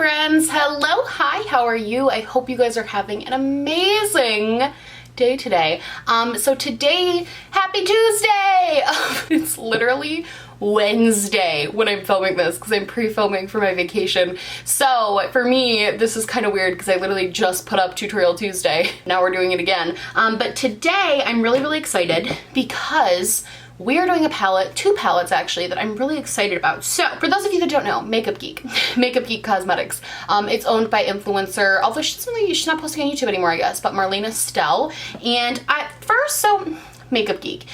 friends. Hello, hi, how are you? I hope you guys are having an amazing day today. So today, happy Tuesday! It's literally Wednesday when I'm filming this because I'm pre-filming for my vacation. So for me, this is kind of weird because I literally just put up Tutorial Tuesday. Now we're doing it again. But today I'm really excited because we are doing a palette, two palettes actually, that I'm really excited about. So for those of you that don't know, Makeup Geek, Makeup Geek Cosmetics. It's owned by influencer, although she's not posting on YouTube anymore, I guess, but Marlena Stell. And at first, so Makeup Geek,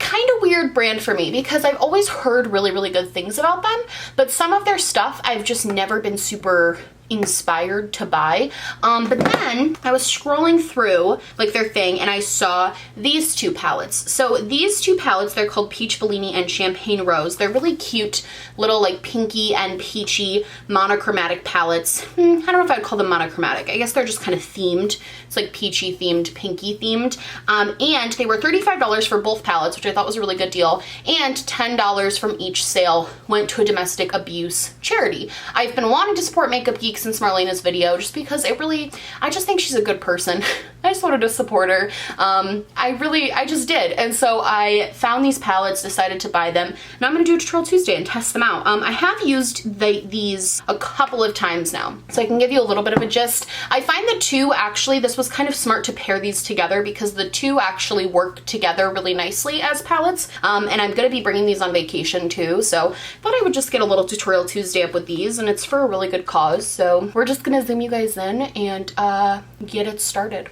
kind of weird brand for me because I've always heard really good things about them, but some of their stuff I've just never been super inspired to buy. But then I was scrolling through like their thing and I saw these two palettes. So these two palettes, they're called Peach Bellini and Champagne Rose. They're really cute little like pinky and peachy monochromatic palettes. I don't know if I'd call them monochromatic. I guess they're just kind of themed. It's like peachy themed, pinky themed. And they were $35 for both palettes, which I thought was a really good deal. And $10 from each sale went to a domestic abuse charity. I've been wanting to support Makeup Geek since Marlena's video, just because I just think she's a good person. I just wanted to support her. I just did. And so I found these palettes, decided to buy them, and I'm gonna do a Tutorial Tuesday and test them out. I have used these a couple of times now, so I can give you a little bit of a gist. I find the two actually, this was kind of smart to pair these together because the two actually work together really nicely as palettes. And I'm gonna be bringing these on vacation too, so I thought I would just get a little Tutorial Tuesday up with these, and it's for a really good cause. So we're just gonna zoom you guys in and get it started.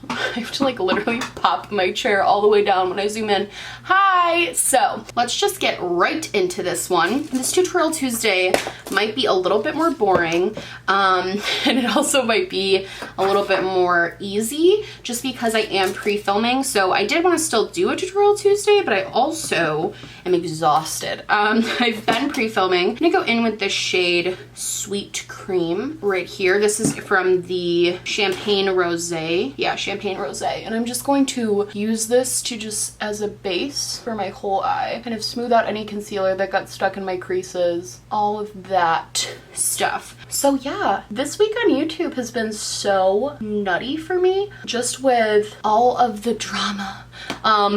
I have to like literally pop my chair all the way down when I zoom in. Hi! So let's just get right into this one. This Tutorial Tuesday might be a little bit more boring, and it also might be a little bit more easy just because I am pre-filming. So I did want to still do a Tutorial Tuesday, but I also am exhausted. I've been pre-filming. I'm gonna go in with this shade Sweet Cream right here. This is from the Champagne Rosé. Yeah, Champagne Rosé. And I'm just going to use this to just as a base for my whole eye. Kind of smooth out any concealer that got stuck in my creases. All of that stuff. So yeah, this week on YouTube has been so nutty for me, just with all of the drama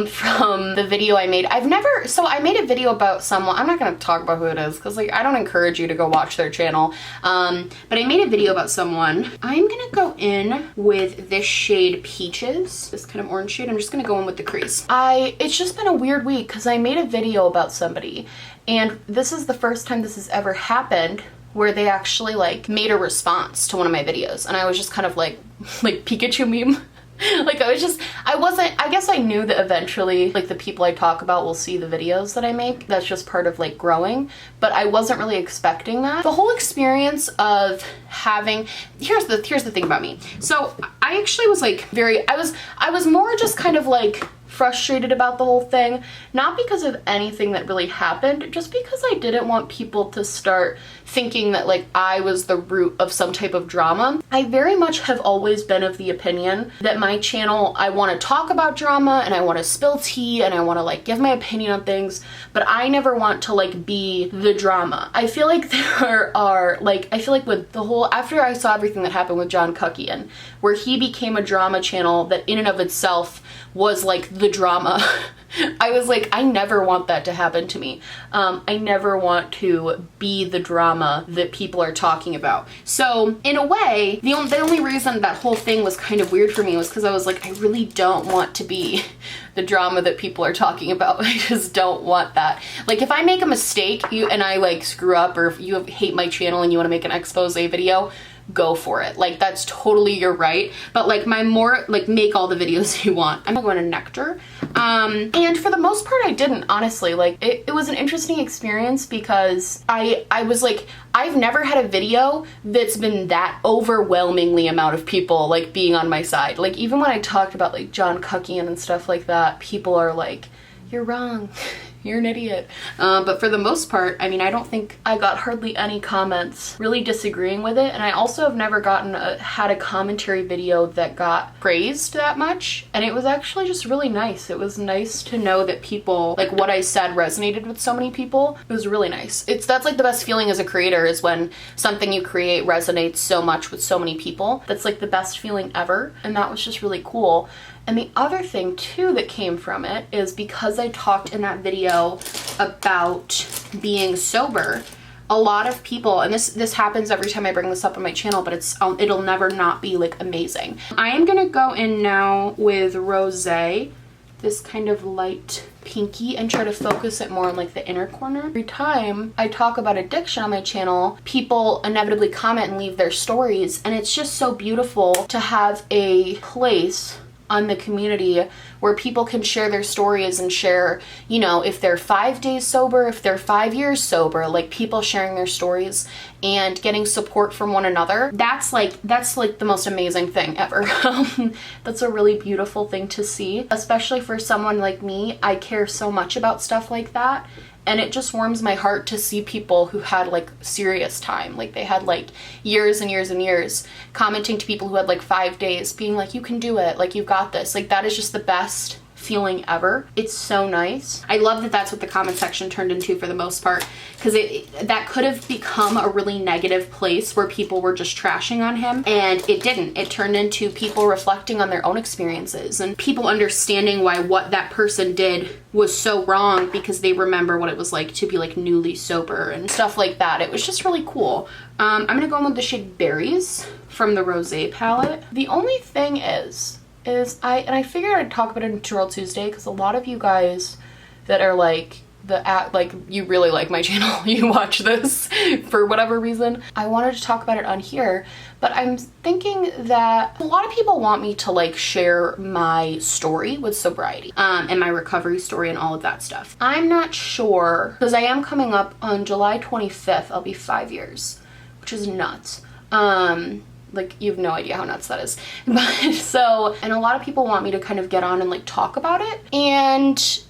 from the video I made. So I made a video about someone, I'm not gonna talk about who it is because like I don't encourage you to go watch their channel, but I made a video about someone. I'm gonna go in with this shade Peaches, this kind of orange shade. I'm just gonna go in with the crease. It's just been a weird week because I made a video about somebody, and this is the first time this has ever happened where they actually like made a response to one of my videos, and I was just kind of like Pikachu meme. Like I guess I knew that eventually like the people I talk about will see the videos that I make. That's just part of like growing, but I wasn't really expecting that. The whole experience of having, here's the thing about me. So I actually was like I was more just kind of like frustrated about the whole thing, not because of anything that really happened, just because I didn't want people to start thinking that like I was the root of some type of drama. I very much have always been of the opinion that my channel, I want to talk about drama and I want to spill tea and I want to like give my opinion on things, but I never want to like be the drama. I feel like there are like, I feel like with the whole, after I saw everything that happened with John Cuckian, where he became a drama channel that in and of itself was like the drama, I was like, I never want that to happen to me. I never want to be the drama that people are talking about. So in a way, the only reason that whole thing was kind of weird for me was because I was like, I really don't want to be the drama that people are talking about. I just don't want that. Like if I make a mistake and I like screw up, or if you hate my channel and you want to make an expose video, go for it. Like that's totally your right. But like make all the videos you want. I'm going to Nectar. And for the most part I didn't, honestly. Like it was an interesting experience because I was like, I've never had a video that's been that overwhelmingly amount of people like being on my side. Like even when I talked about like John Cuckian and stuff like that, people are like, you're wrong. you're an idiot. But for the most part, I mean, I don't think I got hardly any comments really disagreeing with it. And I also have never had a commentary video that got praised that much. And it was actually just really nice. It was nice to know that people, like what I said resonated with so many people. It was really nice. That's like the best feeling as a creator, is when something you create resonates so much with so many people. That's like the best feeling ever. And that was just really cool. And the other thing too that came from it is because I talked in that video about being sober, a lot of people, and this happens every time I bring this up on my channel, but it'll never not be like amazing. I am gonna go in now with Rosé, this kind of light pinky, and try to focus it more on like the inner corner. Every time I talk about addiction on my channel, people inevitably comment and leave their stories, and it's just so beautiful to have a place on the community where people can share their stories and share, you know, if they're 5 days sober, if they're 5 years sober, like people sharing their stories and getting support from one another. That's like the most amazing thing ever. That's a really beautiful thing to see, especially for someone like me. I care so much about stuff like that. And it just warms my heart to see people who had like serious time, like they had like years and years and years, commenting to people who had like 5 days, being like, you can do it, like you got this. Like that is just the best feeling ever. It's so nice. I love that that's what the comment section turned into for the most part, because that could have become a really negative place where people were just trashing on him, and it didn't. It turned into people reflecting on their own experiences and people understanding why what that person did was so wrong because they remember what it was like to be like newly sober and stuff like that. It was just really cool. I'm gonna go in with the shade Berries from the Rosé palette. The only thing is I figured I'd talk about it in Tutorial Tuesday, because a lot of you guys that are like you really like my channel, you watch this for whatever reason. I wanted to talk about it on here, but I'm thinking that a lot of people want me to like share my story with sobriety, and my recovery story and all of that stuff. I'm not sure, because I am coming up on July 25th, I'll be 5 years, which is nuts. Like, you have no idea how nuts that is. But so, and a lot of people want me to kind of get on and like talk about it. And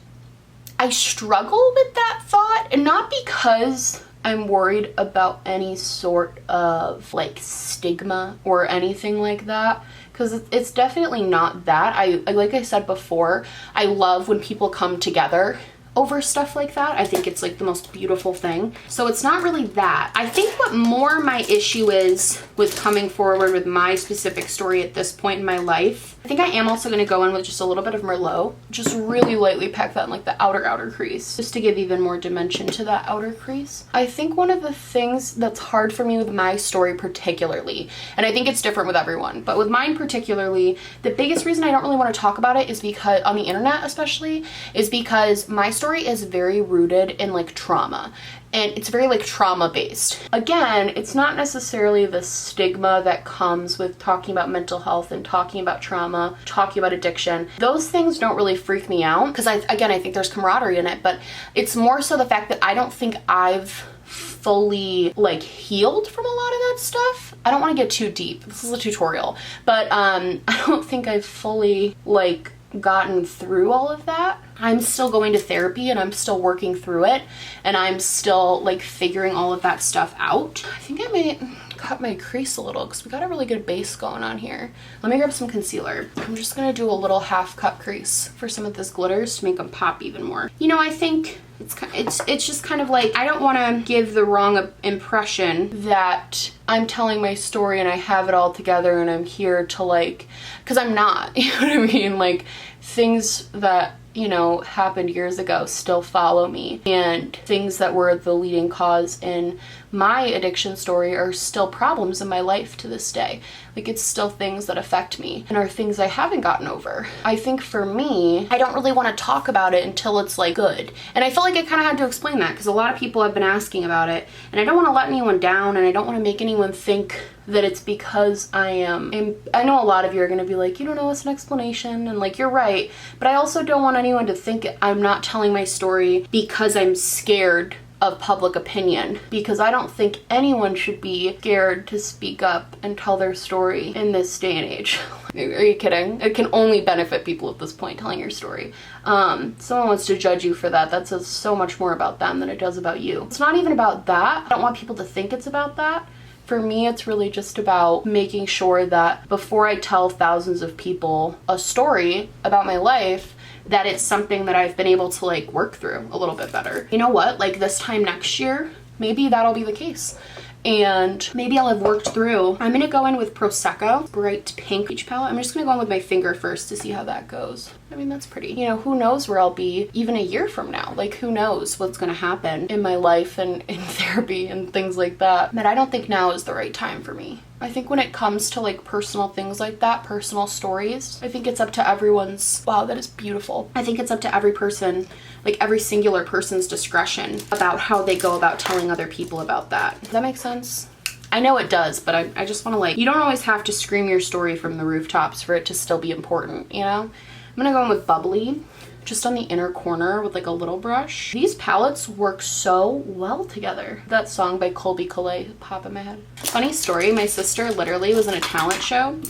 I struggle with that thought, and not because I'm worried about any sort of like stigma or anything like that, because it's definitely not that. I like I said before, I love when people come together over stuff like that. I think it's like the most beautiful thing. So it's not really that. I think what more my issue is with coming forward with my specific story at this point in my life, I think I am also going to go in with just a little bit of Merlot. Just really lightly pack that in like the outer crease, just to give even more dimension to that outer crease. I think one of the things that's hard for me with my story particularly, and I think it's different with everyone, but with mine particularly, the biggest reason I don't really want to talk about it is because, on the internet especially, is because my story is very rooted in like trauma. And it's very like trauma based. Again, it's not necessarily the stigma that comes with talking about mental health and talking about trauma, talking about addiction. Those things don't really freak me out, because I think there's camaraderie in it, but it's more so the fact that I don't think I've fully like healed from a lot of that stuff. I don't want to get too deep. This is a tutorial, but I don't think I've fully like gotten through all of that. I'm still going to therapy and I'm still working through it, and I'm still like figuring all of that stuff out. I think I may cut my crease a little because we got a really good base going on here. Let me grab some concealer. I'm just gonna do a little half cut crease for some of this glitters to make them pop even more. You know, I think it's just kind of like, I don't want to give the wrong impression that I'm telling my story and I have it all together and I'm here to like, because I'm not, you know what I mean? Like, things that, you know, happened years ago still follow me, and things that were the leading cause in my addiction story are still problems in my life to this day. Like, it's still things that affect me and are things I haven't gotten over. I think for me, I don't really want to talk about it until it's like good. And I feel like I kind of had to explain that because a lot of people have been asking about it, and I don't want to let anyone down, and I don't want to make anyone think that it's because I am. And I know a lot of you are going to be like, you don't know, it's an explanation, and like, you're right. But I also don't want anyone to think I'm not telling my story because I'm scared of public opinion, because I don't think anyone should be scared to speak up and tell their story in this day and age. Are you kidding? It can only benefit people at this point, telling your story. Someone wants to judge you for that. That says so much more about them than it does about you. It's not even about that. I don't want people to think it's about that. For me, it's really just about making sure that before I tell thousands of people a story about my life, that it's something that I've been able to like work through a little bit better. You know what? Like this time next year, maybe that'll be the case. And maybe I'll have worked through. I'm gonna go in with Prosecco, bright pink peach palette. I'm just gonna go in with my finger first to see how that goes. I mean, that's pretty. You know, who knows where I'll be even a year from now? Like, who knows what's gonna happen in my life and in therapy and things like that. But I don't think now is the right time for me. I think when it comes to like personal things like that, personal stories, I think it's up to everyone's, wow, that is beautiful. I think it's up to every person, like every singular person's discretion about how they go about telling other people about that. Does that make sense? I know it does, but I just want to like, you don't always have to scream your story from the rooftops for it to still be important, you know? I'm gonna go in with Bubbly, just on the inner corner with like a little brush. These palettes work so well together. That song by Colby Collet pop in my head. Funny story, my sister literally was in a talent show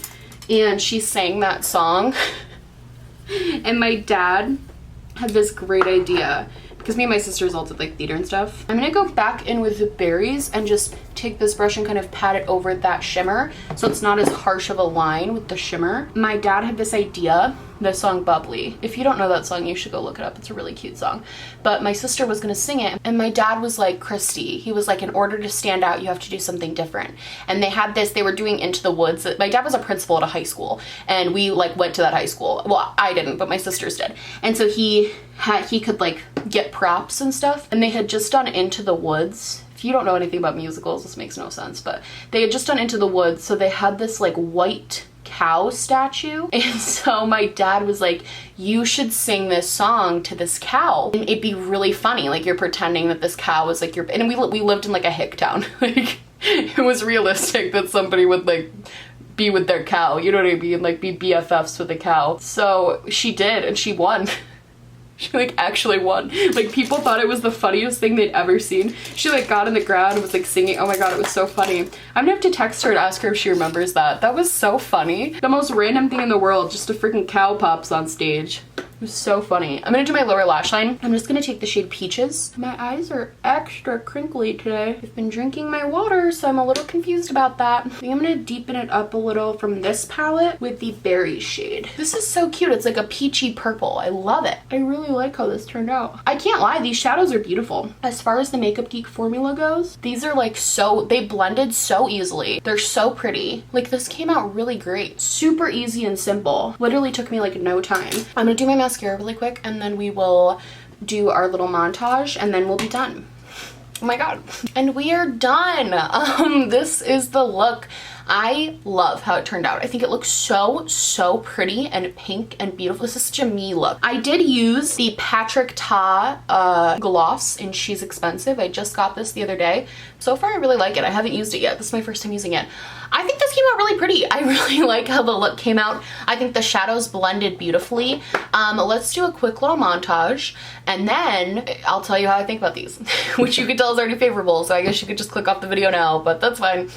and she sang that song and my dad had this great idea, because me and my sisters all did like theater and stuff. I'm gonna go back in with the berries and just take this brush and kind of pat it over that shimmer so it's not as harsh of a line with the shimmer. My dad had this idea, the song Bubbly. If you don't know that song, you should go look it up. It's a really cute song. But my sister was gonna sing it and my dad was like, Christy, he was like, in order to stand out, you have to do something different. And they had this, they were doing Into the Woods. My dad was a principal at a high school and we like went to that high school. Well, I didn't, but my sisters did. And so he could like get props and stuff. And they had just done Into the Woods. If you don't know anything about musicals, this makes no sense, but they had just done Into the Woods. So they had this like white cow statue. And so my dad was like, you should sing this song to this cow. And it'd be really funny. Like you're pretending that this cow is like your, and we lived in like a hick town. Like it was realistic that somebody would like be with their cow. You know what I mean? Like be BFFs with a cow. So she did and she won. She like actually won. Like people thought it was the funniest thing they'd ever seen. She like got in the ground and was like singing. Oh my god, it was so funny. I'm gonna have to text her and ask her if she remembers that. That was so funny. The most random thing in the world, just a freaking cow pops on stage. It was so funny. I'm gonna do my lower lash line. I'm just gonna take the shade Peaches. My eyes are extra crinkly today. I've been drinking my water, so I'm a little confused about that. I think I'm gonna deepen it up a little from this palette with the Berries shade. This is so cute. It's like a peachy purple. I love it. I really like how this turned out. I can't lie, these shadows are beautiful. As far as the Makeup Geek formula goes, these are like so, they blended so easily. They're so pretty. Like this came out really great. Super easy and simple. Literally took me like no time. I'm gonna do my mascara really quick and then we will do our little montage and then we'll be done. Oh my god. And we are done. This is the look. I love how it turned out. I think it looks so pretty and pink and beautiful. This is such a me look. I did use the Patrick Ta gloss in She's Expensive. I just got this the other day. So far I really like it. I haven't used it yet. This is my first time using it. I think this came out really pretty. I really like how the look came out. I think the shadows blended beautifully. Let's do a quick little montage and then I'll tell you how I think about these, which you could tell is already favorable. So I guess you could just click off the video now, but that's fine.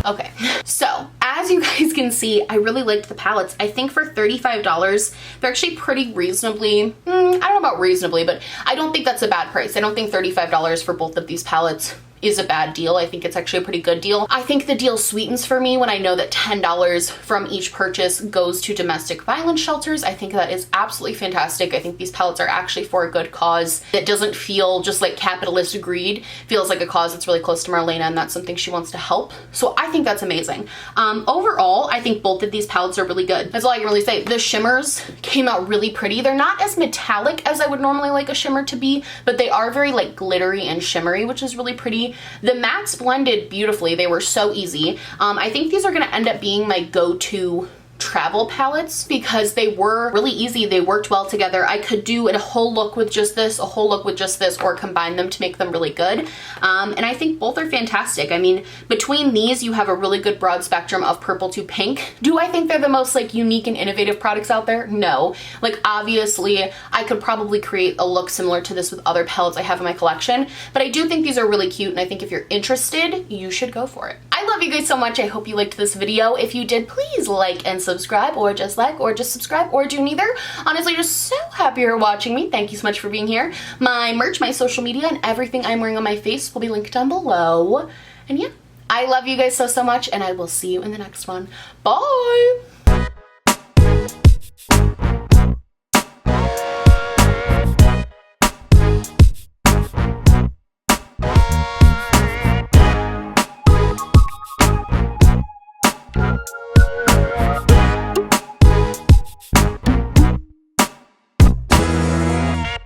Okay, so as you guys can see, I really liked the palettes. I think for $35, they're actually pretty reasonably, I don't know about reasonably, but I don't think that's a bad price. I don't think $35 for both of these palettes is a bad deal. I think it's actually a pretty good deal. I think the deal sweetens for me when I know that $10 from each purchase goes to domestic violence shelters. I think that is absolutely fantastic. I think these palettes are actually for a good cause that doesn't feel just like capitalist greed. Feels like a cause that's really close to Marlena and that's something she wants to help. So I think that's amazing. Overall, I think both of these palettes are really good. That's all I can really say. The shimmers came out really pretty. They're not as metallic as I would normally like a shimmer to be, but they are very like glittery and shimmery, which is really pretty. The mattes blended beautifully. They were so easy. I think these are gonna end up being my go-to travel palettes because they were really easy. They worked well together. I could do a whole look with just this, a whole look with just this, or combine them to make them really good. And I think both are fantastic. I mean, between these, you have a really good broad spectrum of purple to pink. Do I think they're the most like unique and innovative products out there? No. Like obviously, I could probably create a look similar to this with other palettes I have in my collection, but I do think these are really cute, and I think if you're interested, you should go for it. I love you guys so much. I hope you liked this video. If you did, please like and subscribe, or just like, or just subscribe, or do neither. Honestly, just so happy you're watching me. Thank you so much for being here. My merch, my social media, and everything I'm wearing on my face will be linked down below. And yeah, I love you guys so, so much, and I will see you in the next one. Bye!